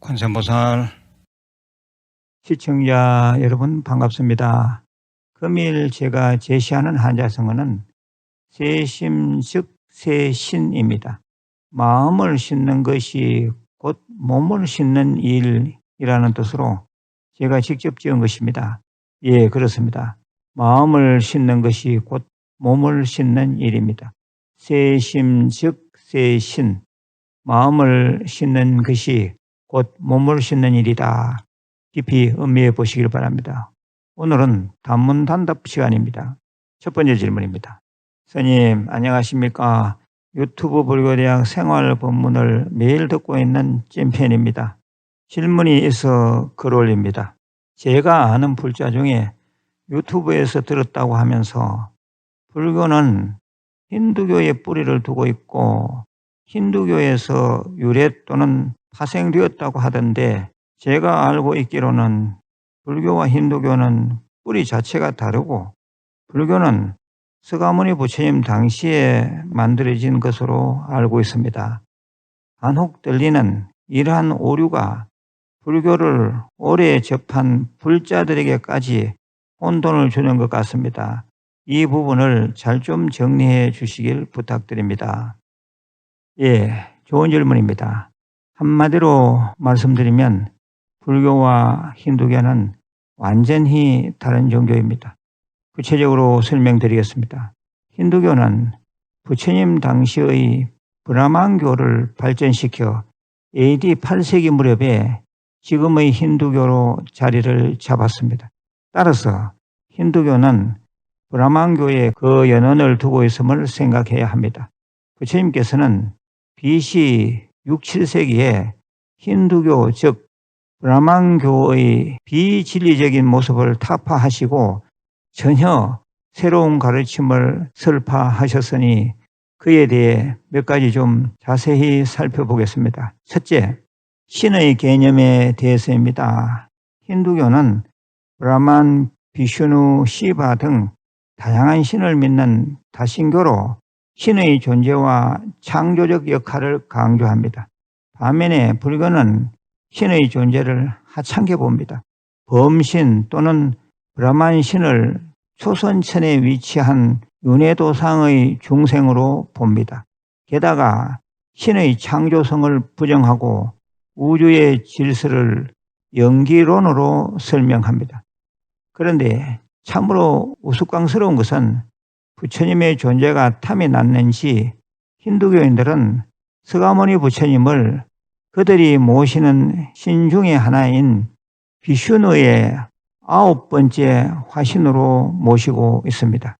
관세음보살 시청자 여러분 반갑습니다. 금일 제가 제시하는 한자성어는 세심 즉 세신입니다. 마음을 싣는 것이 곧 몸을 싣는 일이라는 뜻으로 제가 직접 지은 것입니다. 예, 그렇습니다. 마음을 싣는 것이 곧 몸을 싣는 일입니다. 세심 즉 세신, 마음을 싣는 것이 곧 몸을 싣는 일이다. 깊이 음미해 보시길 바랍니다. 오늘은 단문단답 시간입니다. 첫 번째 질문입니다. 스님 안녕하십니까? 유튜브 불교대학 생활법문을 매일 듣고 있는 찐팬입니다. 질문이 있어 글 올립니다. 제가 아는 불자 중에 유튜브에서 들었다고 하면서 불교는 힌두교의 뿌리를 두고 있고 힌두교에서 유래 또는 파생되었다고 하던데 제가 알고 있기로는 불교와 힌두교는 뿌리 자체가 다르고 불교는 서가모니 부처님 당시에 만들어진 것으로 알고 있습니다. 간혹 들리는 이러한 오류가 불교를 오래 접한 불자들에게까지 혼돈을 주는 것 같습니다. 이 부분을 잘 좀 정리해 주시길 부탁드립니다. 예, 좋은 질문입니다. 한마디로 말씀드리면 불교와 힌두교는 완전히 다른 종교입니다. 구체적으로 설명드리겠습니다. 힌두교는 부처님 당시의 브라만교를 발전시켜 AD 8세기 무렵에 지금의 힌두교로 자리를 잡았습니다. 따라서 힌두교는 브라만교에 그 연원을 두고 있음을 생각해야 합니다. 부처님께서는 BC 6, 7세기에 힌두교 즉 브라만교의 비진리적인 모습을 타파하시고 전혀 새로운 가르침을 설파하셨으니 그에 대해 몇 가지 좀 자세히 살펴보겠습니다. 첫째, 신의 개념에 대해서입니다. 힌두교는 브라만, 비슈누, 시바 등 다양한 신을 믿는 다신교로 신의 존재와 창조적 역할을 강조합니다. 반면에 불교는 신의 존재를 하찮게 봅니다. 범신 또는 브라만 신을 초선천에 위치한 윤회도상의 중생으로 봅니다. 게다가 신의 창조성을 부정하고 우주의 질서를 연기론으로 설명합니다. 그런데 참으로 우스꽝스러운 것은 부처님의 존재가 탐이 났는지 힌두교인들은 서가모니 부처님을 그들이 모시는 신 중의 하나인 비슈누의 9번째 화신으로 모시고 있습니다.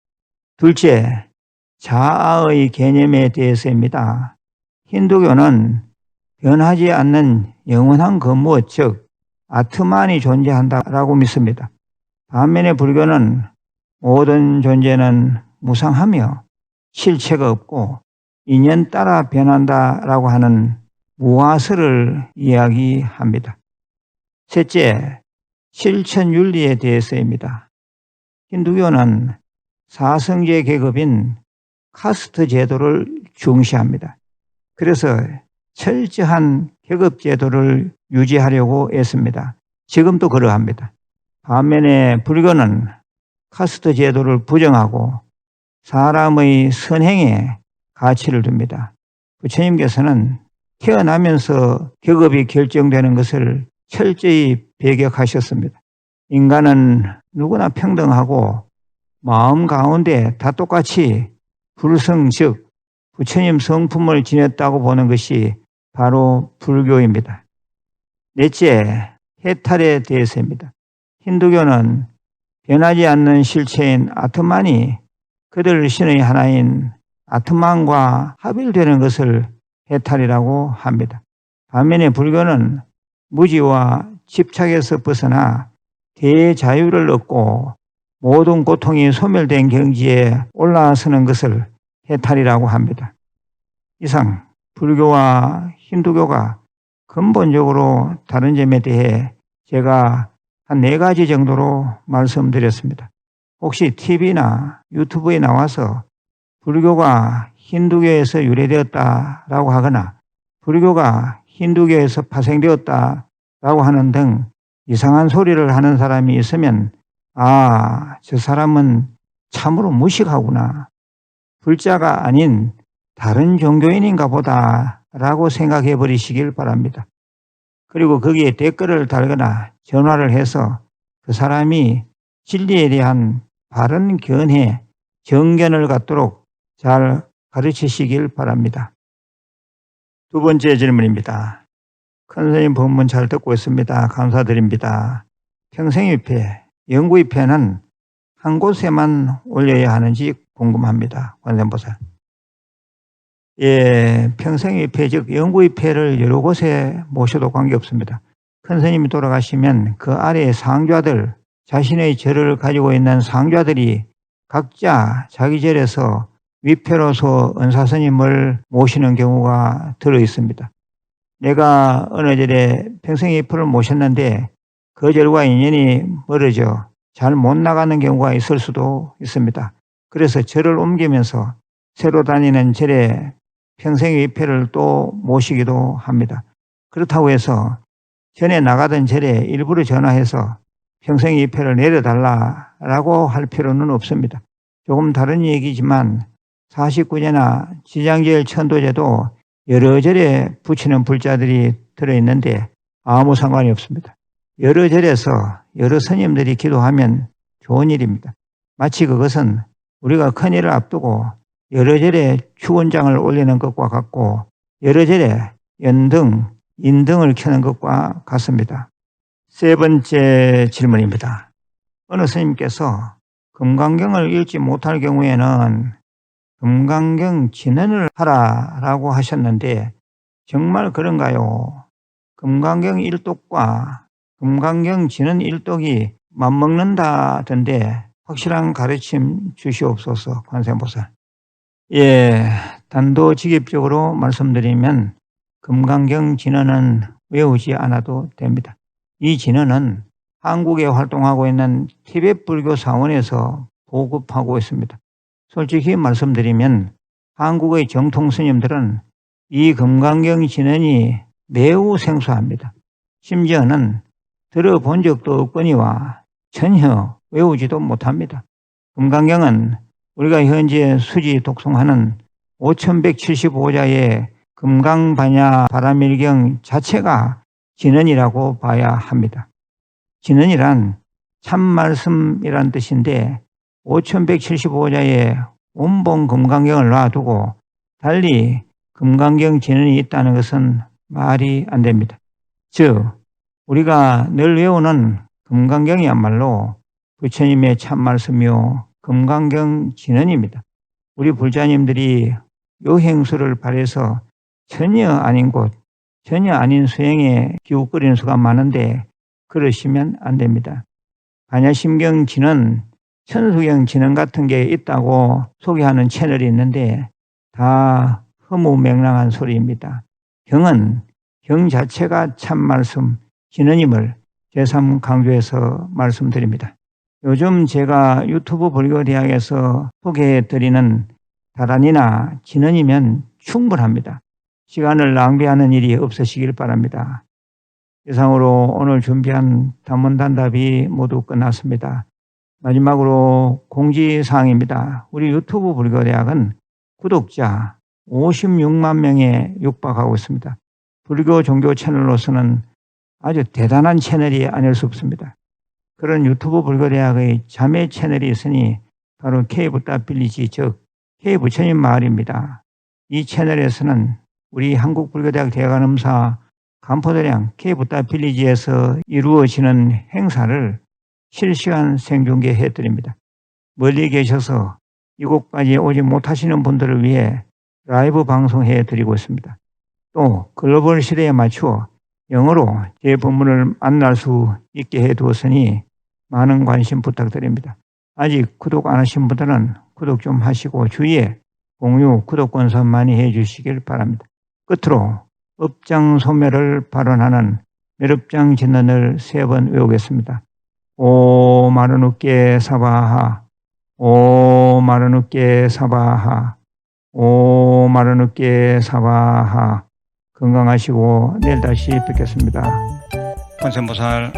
둘째, 자아의 개념에 대해서입니다. 힌두교는 변하지 않는 영원한 그 무엇 즉 아트만이 존재한다라고 믿습니다. 반면에 불교는 모든 존재는 무상하며 실체가 없고 인연 따라 변한다라고 하는 무아설을 이야기합니다. 셋째, 실천윤리에 대해서입니다. 힌두교는 사성제 계급인 카스트 제도를 중시합니다. 그래서 철저한 계급 제도를 유지하려고 애씁니다. 지금도 그러합니다. 반면에 불교는 카스트 제도를 부정하고 사람의 선행에 가치를 둡니다. 부처님께서는 태어나면서 계급이 결정되는 것을 철저히 배격하셨습니다. 인간은 누구나 평등하고 마음 가운데 다 똑같이 불성 즉 부처님 성품을 지녔다고 보는 것이 바로 불교입니다. 넷째, 해탈에 대해서입니다. 힌두교는 변하지 않는 실체인 아트만이 그들 신의 하나인 아트만과 합일되는 것을 해탈이라고 합니다. 반면에 불교는 무지와 집착에서 벗어나 대자유를 얻고 모든 고통이 소멸된 경지에 올라서는 것을 해탈이라고 합니다. 이상 불교와 힌두교가 근본적으로 다른 점에 대해 제가 한 4가지 정도로 말씀드렸습니다. 혹시 TV나 유튜브에 나와서 불교가 힌두교에서 유래되었다라고 하거나 불교가 힌두교에서 파생되었다라고 하는 등 이상한 소리를 하는 사람이 있으면 아, 저 사람은 참으로 무식하구나. 불자가 아닌 다른 종교인인가 보다라고 생각해 버리시길 바랍니다. 그리고 거기에 댓글을 달거나 전화를 해서 그 사람이 진리에 대한 바른 견해, 정견을 갖도록 잘 가르치시길 바랍니다. 두 번째 질문입니다. 큰 선생님 법문 잘 듣고 있습니다. 감사드립니다. 평생위패, 영구위패는 한 곳에만 올려야 하는지 궁금합니다. 관세음보살. 예, 평생위패 즉 영구위패를 여러 곳에 모셔도 관계없습니다. 큰 스님이 돌아가시면 그 아래에 상좌들, 자신의 절을 가지고 있는 상좌들이 각자 자기 절에서 위패로서 은사스님을 모시는 경우가 들어 있습니다. 내가 어느 절에 평생위패를 모셨는데 그 절과 인연이 멀어져 잘 못 나가는 경우가 있을 수도 있습니다. 그래서 절을 옮기면서 새로 다니는 절에 평생위패를 또 모시기도 합니다. 그렇다고 해서 전에 나가던 절에 일부러 전화해서 평생위패를 내려달라고 할 필요는 없습니다. 조금 다른 얘기지만 49제나 지장제일 천도제도 여러 절에 붙이는 불자들이 들어있는데 아무 상관이 없습니다. 여러 절에서 여러 스님들이 기도하면 좋은 일입니다. 마치 그것은 우리가 큰일을 앞두고 여러 절에 축원장을 올리는 것과 같고 여러 절에 연등, 인등을 켜는 것과 같습니다. 세 번째 질문입니다. 어느 스님께서 금강경을 읽지 못할 경우에는 금강경 진언을 하라라고 하셨는데 정말 그런가요? 금강경 일독과 금강경 진언 일독이 맞먹는다던데 확실한 가르침 주시옵소서. 관세음보살. 예, 단도직입적으로 말씀드리면 금강경 진언은 외우지 않아도 됩니다. 이 진언은 한국에 활동하고 있는 티베트 불교 사원에서 보급하고 있습니다. 솔직히 말씀드리면 한국의 정통 스님들은 이 금강경 진언이 매우 생소합니다. 심지어는 들어본 적도 없거니와 전혀 외우지도 못합니다. 금강경은 우리가 현재 수지 독송하는 5175자의 금강반야 바라밀경 자체가 진언이라고 봐야 합니다. 진언이란 참말씀이란 뜻인데 5175자의 원본 금강경을 놔두고 달리 금강경 진언이 있다는 것은 말이 안 됩니다. 즉 우리가 늘 외우는 금강경이야말로 부처님의 참말씀이요 금강경 진언입니다. 우리 불자님들이 요행수를 발해서 전혀 아닌 곳, 전혀 아닌 수행에 기웃거리는 수가 많은데 그러시면 안 됩니다. 반야심경 진언, 천수경 진언 같은 게 있다고 소개하는 채널이 있는데 다 허무맹랑한 소리입니다. 경은 경 자체가 참말씀, 진언임을 제3 강조해서 말씀드립니다. 요즘 제가 유튜브 불교대학에서 소개해드리는 다란이나 진언이면 충분합니다. 시간을 낭비하는 일이 없으시길 바랍니다. 이상으로 오늘 준비한 단문단답이 모두 끝났습니다. 마지막으로 공지사항입니다. 우리 유튜브 불교대학은 구독자 56만 명에 육박하고 있습니다. 불교 종교 채널로서는 아주 대단한 채널이 아닐 수 없습니다. 그런 유튜브 불교대학의 자매 채널이 있으니 바로 K부따빌리지 즉 K부처님 마을입니다. 이 채널에서는 우리 한국불교대학 대관음사 간포도량 K부따빌리지에서 이루어지는 행사를 실시간 생중계해 드립니다. 멀리 계셔서 이곳까지 오지 못하시는 분들을 위해 라이브 방송해 드리고 있습니다. 또 글로벌 시대에 맞추어 영어로 제 법문을 만날 수 있게 해 두었으니 많은 관심 부탁드립니다. 아직 구독 안 하신 분들은 구독 좀 하시고 주위에 공유, 구독 권선 많이 해 주시길 바랍니다. 끝으로 업장 소멸을 발언하는 매럽장 진언을 3번 외우겠습니다. 오 마르누께 사바하 오 마르누께 사바하. 오 마르누께 사바하. 건강하시고 내일 다시 뵙겠습니다. 관세음보살.